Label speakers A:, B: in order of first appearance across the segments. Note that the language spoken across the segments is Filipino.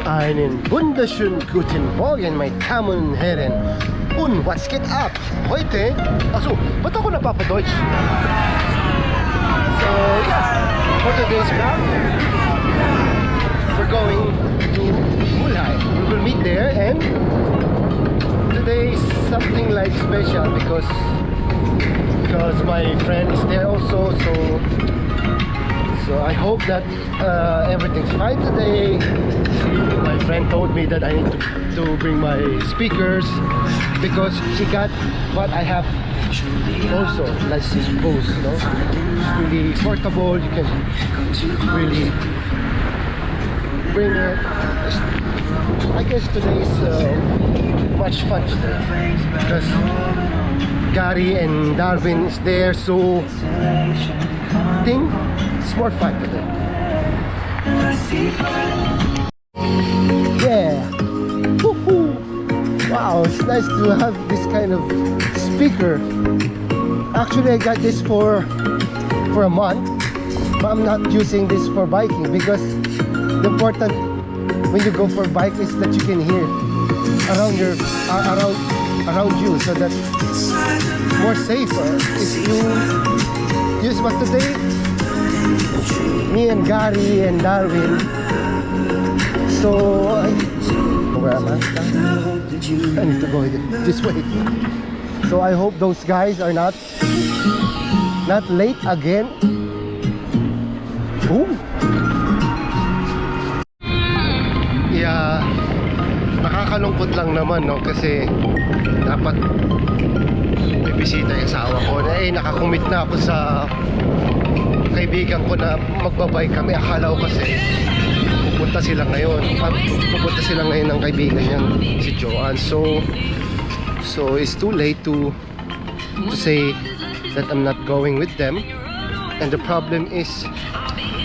A: Einen wunderschönen guten Morgen, meine Damen und Herren. Und was geht ab? Heute, achso, ba't ako napapadeutsch? So, yeah, for today's vlog, we're going to Mulhay. We will meet there, and today is something like special because my friend is there also, so I hope that everything's fine today. My friend told me that I need to bring my speakers because she got what I have also, like this Bose, you know. It's really portable, you can really bring it. I guess today is much fun today because Gary and Darwin is there, so I think it's more fun today. Yeah. Woohoo. Wow, it's nice to have this kind of speaker. Actually, I got this for a month, but I'm not using this for biking because the important when you go for bike is that you can hear around you, so that more safer if you use. But today, me and Gary and Darwin, so where am I? I need to go this way. So I hope those guys are not late again. Ooh. Yeah, nakakalungkot lang naman, no, kasi dapat bibisita yung asawa ko. Nakakumit na ako sa kaibigan ko na magbabay kami. Akala ko kasi pupunta sila ngayon ng kaibigan niyang si Joanne. So it's too late to say that I'm not going with them. And the problem is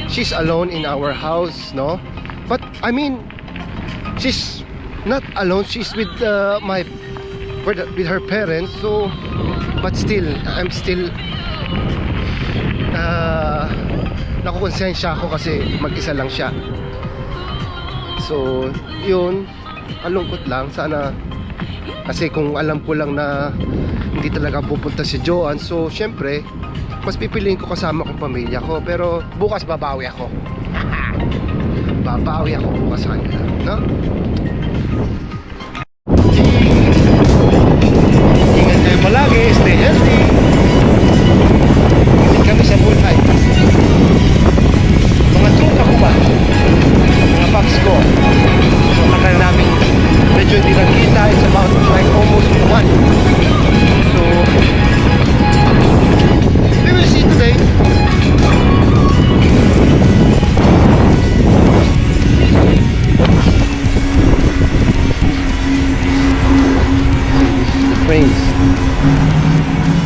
A: she's alone in our house, no? But I mean, she's not alone. She's with with her parents. So, but still, I'm still nakukonsensya ako kasi mag-isa lang siya. So, yun, alungkot lang. Sana, kasi kung alam ko lang na hindi talaga pupunta si Joanne, so syempre mas pipiliin ko kasama kong pamilya ko. Pero bukas babawi ako. Babawi ako bukas sa kanila, no? Ingat kayo palagi, stay healthy. Hindi kami sa Mulhay. Mga tropa ko ba? Mga paps ko. So tagal namin medyo hindi nagkita. It's about like almost 1. So we will see today.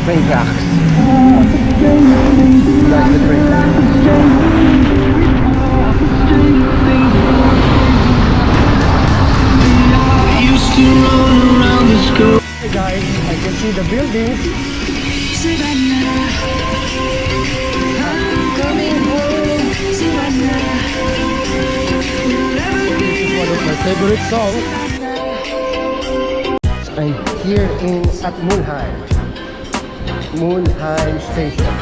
A: Train tracks. That's the train tracks. Hey guys, I can see the buildings. Coming home. This is one of my favorite songs. I'm here at Mulhay Station.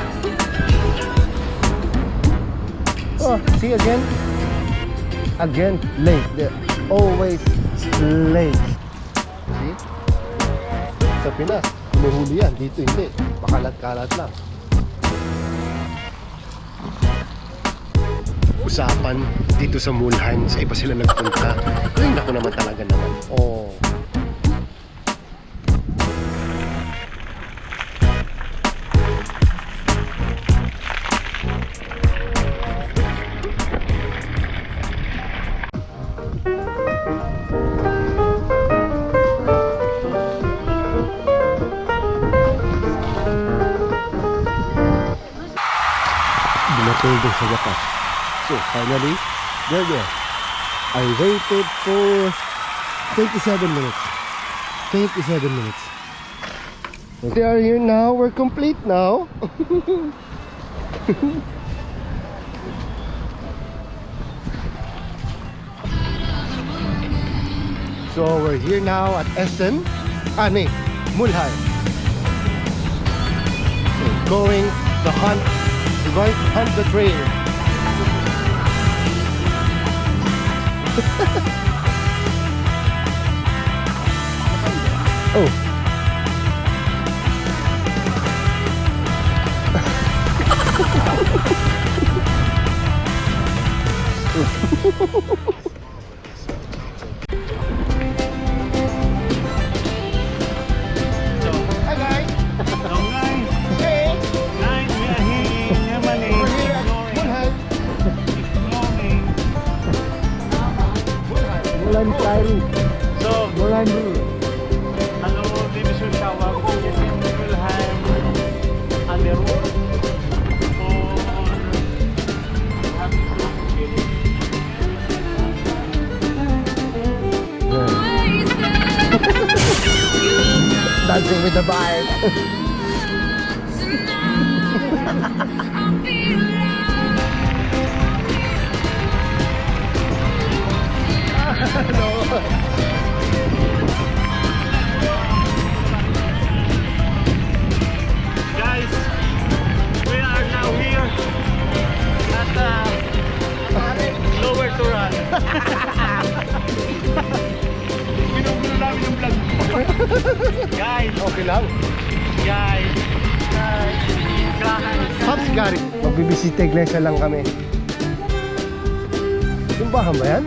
A: Oh, see again, late. They're always late. See? Sa Pinas, huli yan. Dito hindi. Pakalat-kalat lang. Usapan dito sa Mulhay, sa iba sila nagpunta. Ay, naku naman talaga naman. Oh. Dumating sa Japan. So finally, they're there. I waited for 27 minutes. 27 minutes. They are here now. We're complete now. So we're here now at SM Mulhay. We're going to hunt the trail. Oh. Hi guys. Hey. Mulan Sari.
B: So,
A: Mulan.
B: hello, this is Shawab. Yes, in Wilhelm on the road for having some
A: Dancing with the vibe.
B: Guys, we are now here at Lower Turan. Pinugulo namin yung vlog mo. Guys,
A: Okay lang.
B: guys.
A: Pops Gary. Magbibisita iglesia lang kami. Simbahan ba yan?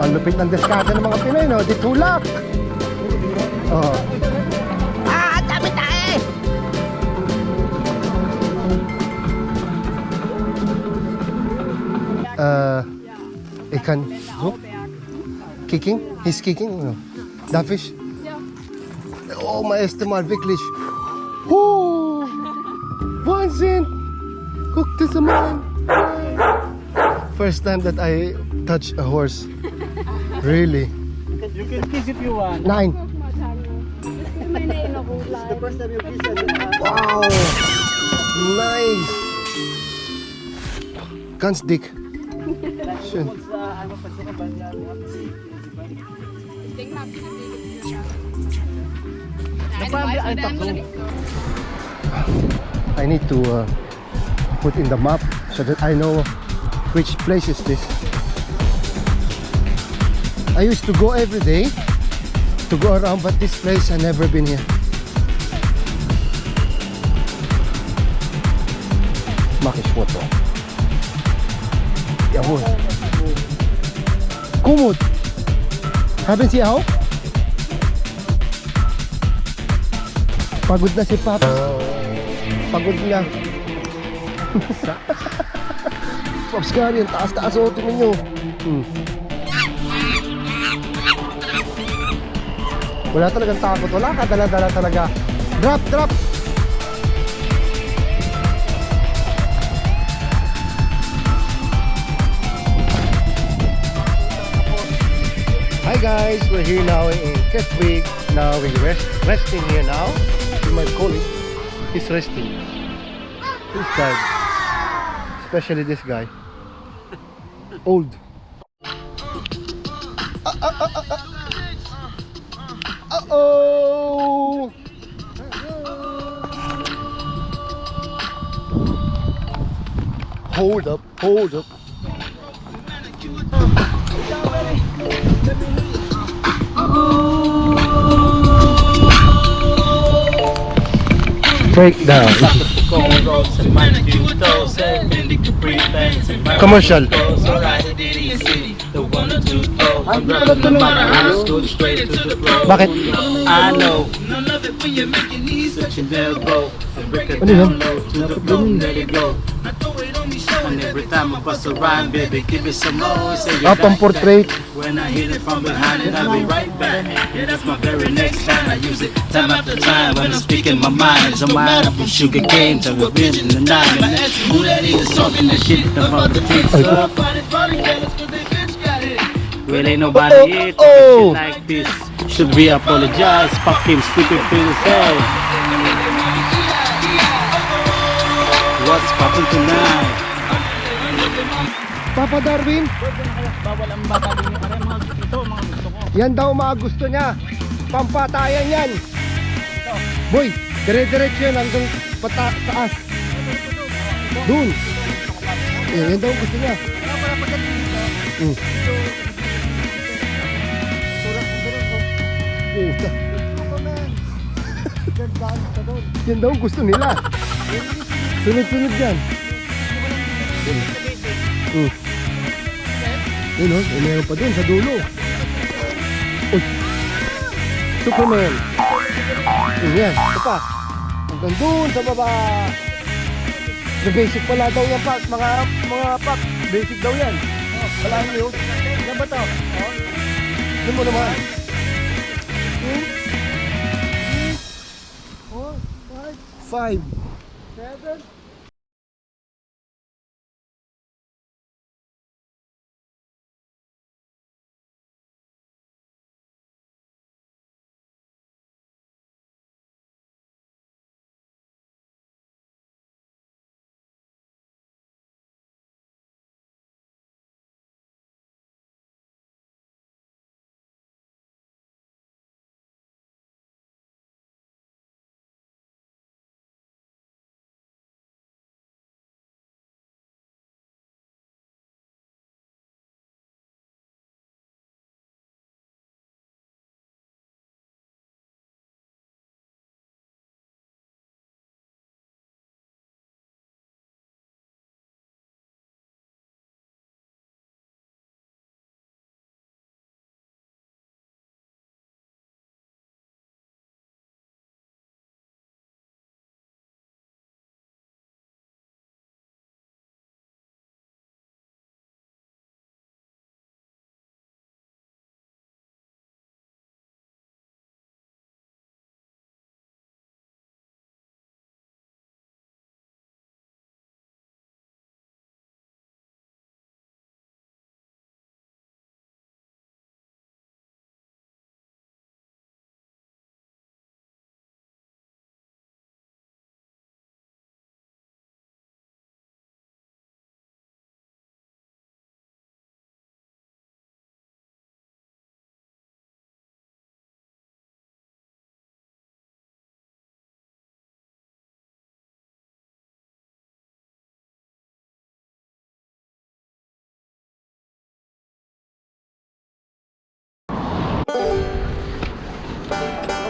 A: Ang lupit ng diskarte ng mga Pinoy, no? Di tulak! Oo. Dami tayo! Ikan. Oh? Kicking? He's kicking? No. That fish? Oh, my estimar, wirklich. Oh! 1 cent! Cooked this a man! First time that I touch a horse. Really?
B: You can kiss if you want.
A: 9. Wow! Nice! Ganz dick. Schön. I need to put in the map so that I know which place is this. I used to go every day to go around, but this place I never been here. Mach ich Foto. Jawohl. Kumut. Haben Sie auch? Pagod na si Paps. Pagod na. Pops Gary, ang taas-taas o, tingnan nyo. Wala talagang takot, wala ka, dala-dala talaga. Drop, drop! Hi guys, we're here now in Kettwig. Now we're resting here now. You might call it. He's resting. This guy. Especially this guy. Old. Uh-oh! Hold up, hold up. Breakdown. Commercial. Bakit?
B: I know.
A: Ano yun?
B: And every time I bust a rhyme, baby, give it some more. Say you
A: Pang portrait.
B: when I hit it from behind and I'll be right back. Yeah, that's my very next line. I use it time after time when I'm speaking my mind. It's a mind from sugar cane to a vision and nine. Who that is talking that shit about the pizza? Well, ain't nobody here to shit like this. Should we apologize? Fuck him, stupid people say. What's poppin' tonight?
A: Papa Darwin,
B: Bawal ang bata din yung mga ito, mga gusto ko.
A: yan daw mga gusto niya. Pampatayan yan. Boy, dire-diretso yan hanggang taas. Doon. Yan daw gusto niya. Puta. Yan daw gusto nila. Sunod-sunod yan. Yun o, meron pa dun sa dulo. Uy. Superman. Yan, ito pa. Hanggang dun sa baba. The basic pala daw yan, Pak. Mga Pak, basic daw yan. Wala nyo. Yan ba ito? Yan mo naman. 5 7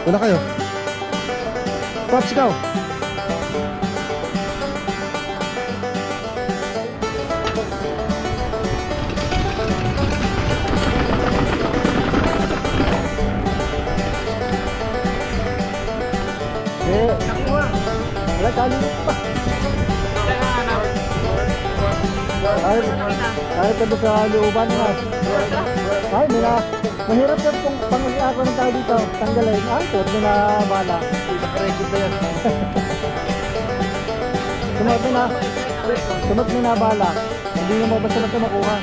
A: Una kayo. Pops, ikaw. Wala tali pa. Ay, tabi sa looban nga. Ay, nila. Mahirap yan kung pang-ako ng tao dito. Tanggalin. Ay, ito na bala. Nakarecord na yan. Sumunod na. Sumunod na bala. Hindi nyo mabasa na ito makuha.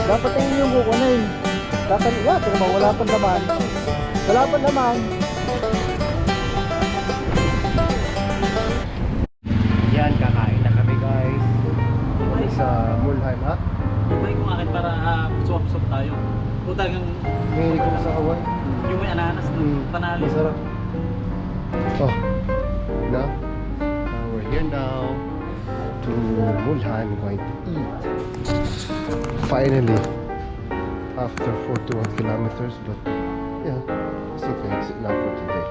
A: Dapat yung yung kukunin. Dapat, pero wala pa naman. Wala pa naman. Yan, kakain na kami guys. Sa Mulheim, ha?
B: Ibay ko akin para swap-swap tayo. Utang yung...
A: May ko sa kawan.
B: Yung may ananas na panalo.
A: Masarap. Oh. Na? We're here now to Mulheim. We're going to eat. Finally. After 41 kilometers. But yeah, it's okay. It's enough for today.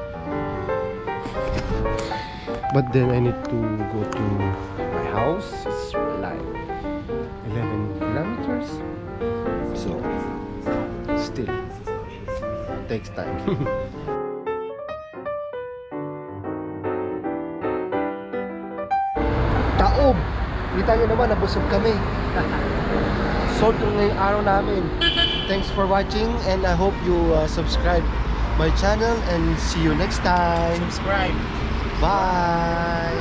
A: But then I need to go to my house. It's like 11 kilometers. So still takes time. Taob! Kita nyo naman, nabusog kami. Sold yung ngayong araw namin. Thanks for watching and I hope you subscribe my channel and see you next time.
B: Subscribe.
A: Bye!